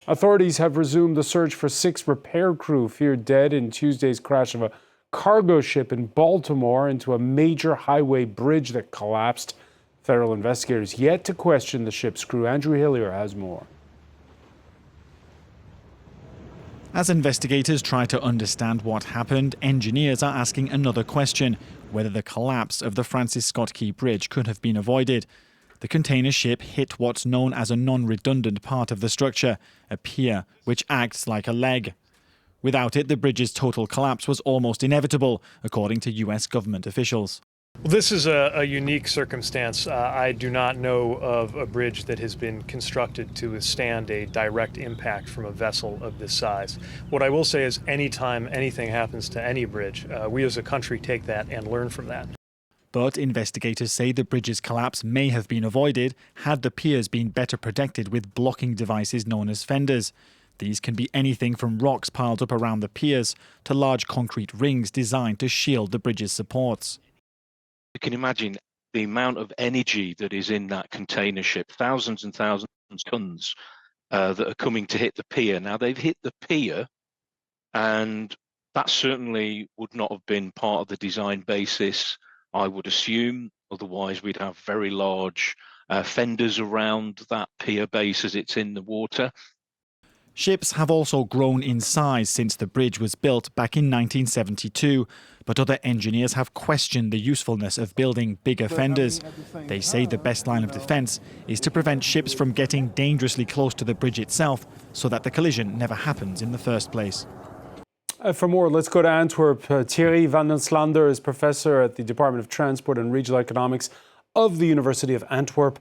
Authorities have resumed the search for 6 repair crew feared dead in Tuesday's crash of a cargo ship in Baltimore into a major highway bridge that collapsed. Federal investigators yet to question the ship's crew. Andrew Hillier has more. As investigators try to understand what happened, engineers are asking another question: whether the collapse of the Francis Scott Key Bridge could have been avoided. The container ship hit what's known as a non-redundant part of the structure, a pier, which acts like a leg. Without it, the bridge's total collapse was almost inevitable, according to US government officials. Well, this is a unique circumstance. I do not know of a bridge that has been constructed to withstand a direct impact from a vessel of this size. What I will say is anytime anything happens to any bridge, we as a country take that and learn from that. But investigators say the bridge's collapse may have been avoided had the piers been better protected with blocking devices known as fenders. These can be anything from rocks piled up around the piers to large concrete rings designed to shield the bridge's supports. You can imagine the amount of energy that is in that container ship, thousands and thousands of tons that are coming to hit the pier. Now, they've hit the pier, and that certainly would not have been part of the design basis, I would assume. Otherwise, we'd have very large fenders around that pier base as it's in the water. Ships have also grown in size since the bridge was built back in 1972, but other engineers have questioned the usefulness of building bigger fenders. They say the best line of defence is to prevent ships from getting dangerously close to the bridge itself so that the collision never happens in the first place. For more, let's go to Antwerp. Thierry Vanelslander is professor at the Department of Transport and Regional Economics of the University of Antwerp.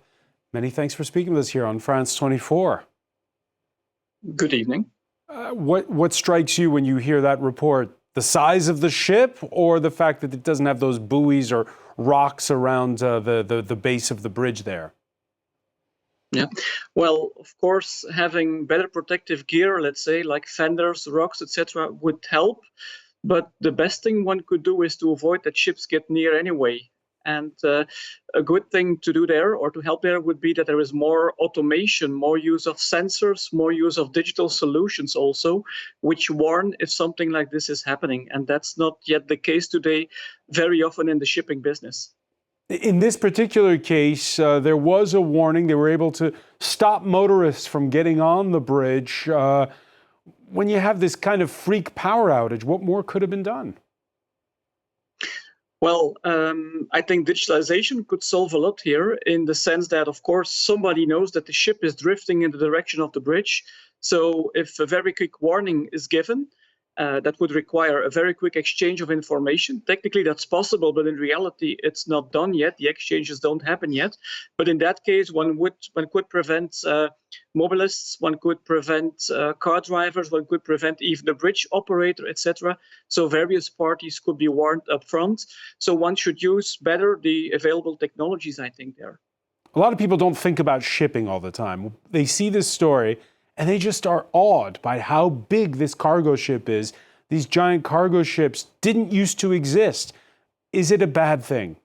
Many thanks for speaking with us here on France 24. Good evening. What strikes you when you hear that report? The size of the ship, or the fact that it doesn't have those buoys or rocks around the base of the bridge there? Yeah, well, of course, having better protective gear, let's say, like fenders, rocks, etc., would help. But the best thing one could do is to avoid that ships get near anyway. And a good thing to do there, or to help there, would be that there is more automation, more use of sensors, more use of digital solutions also, which warn if something like this is happening. And that's not yet the case today, very often in the shipping business. In this particular case, there was a warning. They were able to stop motorists from getting on the bridge. When you have this kind of freak power outage, what more could have been done? Well, I think digitalization could solve a lot here, in the sense that, of course, somebody knows that the ship is drifting in the direction of the bridge. So if a very quick warning is given, that would require a very quick exchange of information. Technically, that's possible, but in reality, it's not done yet. The exchanges don't happen yet. But in that case, one could prevent mobilists, one could prevent car drivers, one could prevent even the bridge operator, etc. So various parties could be warned up front. So one should use better the available technologies, I think, there. A lot of people don't think about shipping all the time. They see this story and they just are awed by how big this cargo ship is. These giant cargo ships didn't used to exist. Is it a bad thing?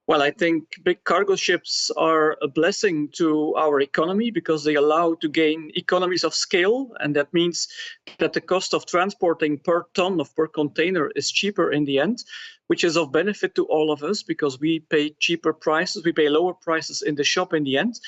Well, I think big cargo ships are a blessing to our economy because they allow to gain economies of scale. And that means that the cost of transporting per ton of per container is cheaper in the end, which is of benefit to all of us because we pay cheaper prices, we pay lower prices in the shop in the end.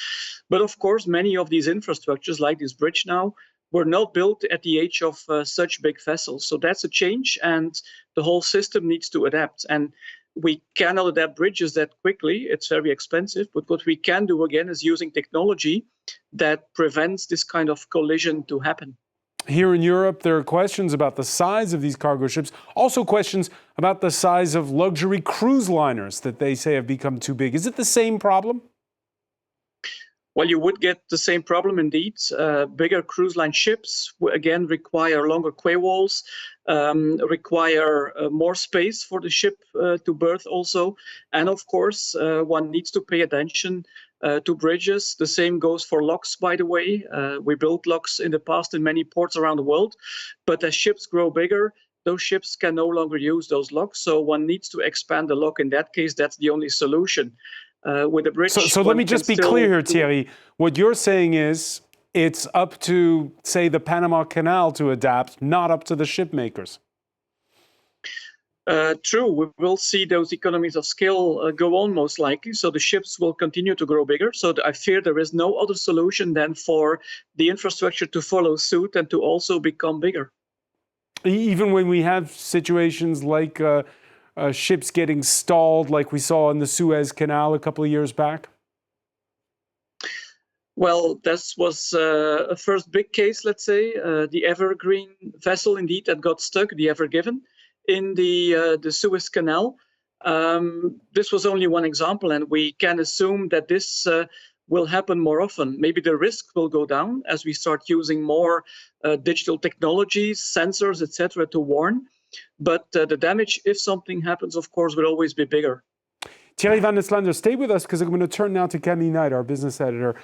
But of course, many of these infrastructures, like this bridge now, were not built at the age of such big vessels. So that's a change, and the whole system needs to adapt. And we cannot adapt bridges that quickly. It's very expensive. But what we can do, again, is using technology that prevents this kind of collision to happen. Here in Europe, there are questions about the size of these cargo ships, also questions about the size of luxury cruise liners that they say have become too big. Is it the same problem? Well, you would get the same problem indeed. Bigger cruise line ships, again, require longer quay walls, require more space for the ship to berth also. And of course, one needs to pay attention to bridges. The same goes for locks, by the way. We built locks in the past in many ports around the world. But as ships grow bigger, those ships can no longer use those locks. So one needs to expand the lock. In that case, that's the only solution. With a bridge. So let me just be clear here, Thierry. What you're saying is it's up to, say, the Panama Canal to adapt, not up to the ship makers. True, we will see those economies of scale go on most likely. So the ships will continue to grow bigger. So I fear there is no other solution than for the infrastructure to follow suit and to also become bigger. Even when we have situations like ships getting stalled, like we saw in the Suez Canal a couple of years back? Well, this was a first big case, let's say, the Evergreen vessel indeed that got stuck, the Ever Given, in the Suez Canal. This was only one example, and we can assume that this will happen more often. Maybe the risk will go down as we start using more digital technologies, sensors, etc., to warn. But the damage, if something happens, of course, will always be bigger. Thierry Vanelslander, stay with us because I'm going to turn now to Camille Knight, our business editor.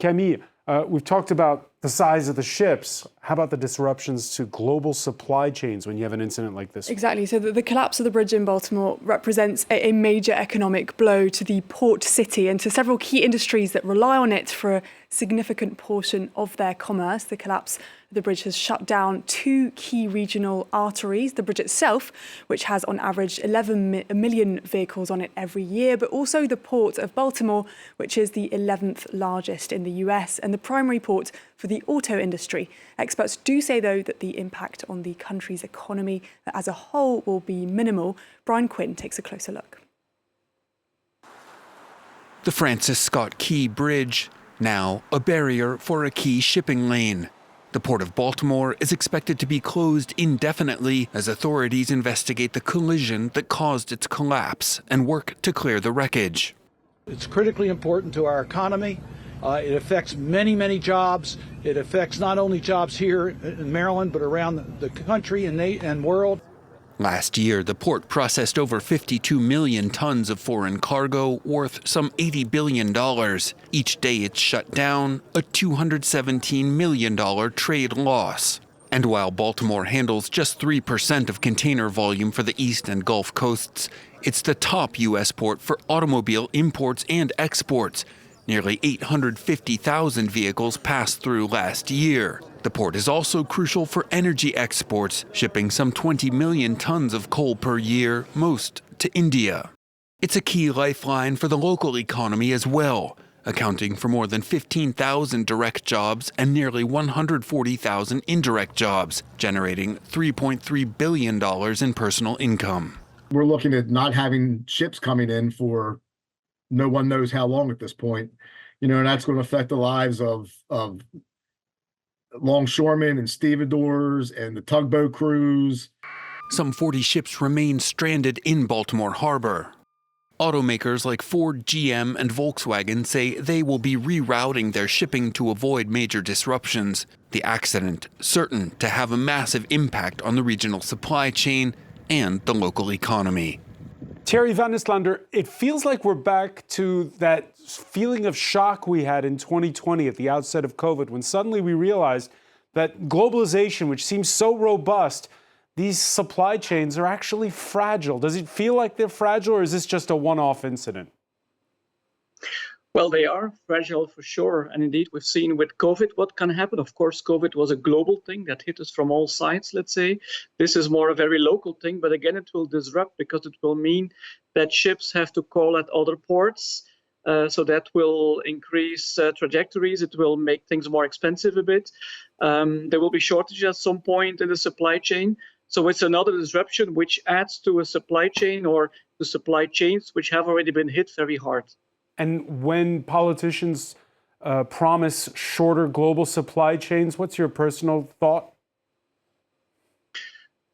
Camille, we've talked about the size of the ships. How about the disruptions to global supply chains when you have an incident like this? Exactly. So the collapse of the bridge in Baltimore represents a major economic blow to the port city and to several key industries that rely on it for a significant portion of their commerce. The collapse of the bridge has shut down two key regional arteries. The bridge itself, which has on average 11 million vehicles on it every year, but also the port of Baltimore, which is the 11th largest in the US and the primary port for the auto industry. Experts do say, though, that the impact on the country's economy as a whole will be minimal. Brian Quinn takes a closer look. The Francis Scott Key Bridge, now a barrier for a key shipping lane. The Port of Baltimore is expected to be closed indefinitely as authorities investigate the collision that caused its collapse and work to clear the wreckage. It's critically important to our economy. It affects many, many jobs. It affects not only jobs here in Maryland, but around the country and world. Last year, the port processed over 52 million tons of foreign cargo worth some $80 billion. Each day it's shut down, a $217 million trade loss. And while Baltimore handles just 3% of container volume for the East and Gulf coasts, it's the top U.S. port for automobile imports and exports. Nearly 850,000 vehicles passed through last year. The port is also crucial for energy exports, shipping some 20 million tons of coal per year, most to India. It's a key lifeline for the local economy as well, accounting for more than 15,000 direct jobs and nearly 140,000 indirect jobs, generating $3.3 billion in personal income. We're looking at not having ships coming in for no one knows how long at this point, and that's going to affect the lives of longshoremen and stevedores and the tugboat crews. Some 40 ships remain stranded in Baltimore Harbor. Automakers like Ford, GM, and Volkswagen say they will be rerouting their shipping to avoid major disruptions. The accident certain to have a massive impact on the regional supply chain and the local economy. Thierry Vanelslander, it feels like we're back to that feeling of shock we had in 2020 at the outset of COVID, when suddenly we realized that globalization, which seems so robust, these supply chains are actually fragile. Does it feel like they're fragile, or is this just a one-off incident? Well, they are fragile for sure. And indeed, we've seen with COVID what can happen. Of course, COVID was a global thing that hit us from all sides, let's say. This is more a very local thing. But again, it will disrupt because it will mean that ships have to call at other ports. So that will increase trajectories. It will make things more expensive a bit. There will be shortages at some point in the supply chain. So it's another disruption which adds to a supply chain or to supply chains which have already been hit very hard. And when politicians promise shorter global supply chains, what's your personal thought?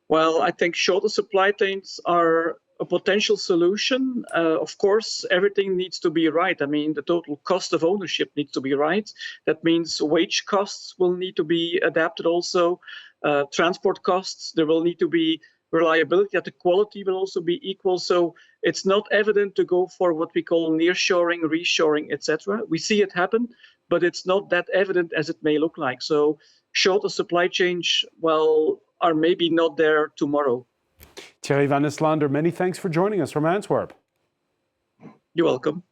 Well, I think shorter supply chains are a potential solution. Of course, everything needs to be right. I mean, the total cost of ownership needs to be right. That means wage costs will need to be adapted also. Transport costs, there will need to be reliability, that the quality will also be equal. So it's not evident to go for what we call nearshoring, reshoring, etc. We see it happen, but it's not that evident as it may look like. So shorter supply chains, well, are maybe not there tomorrow. Thierry Vanelslander, many thanks for joining us from Antwerp. You're welcome.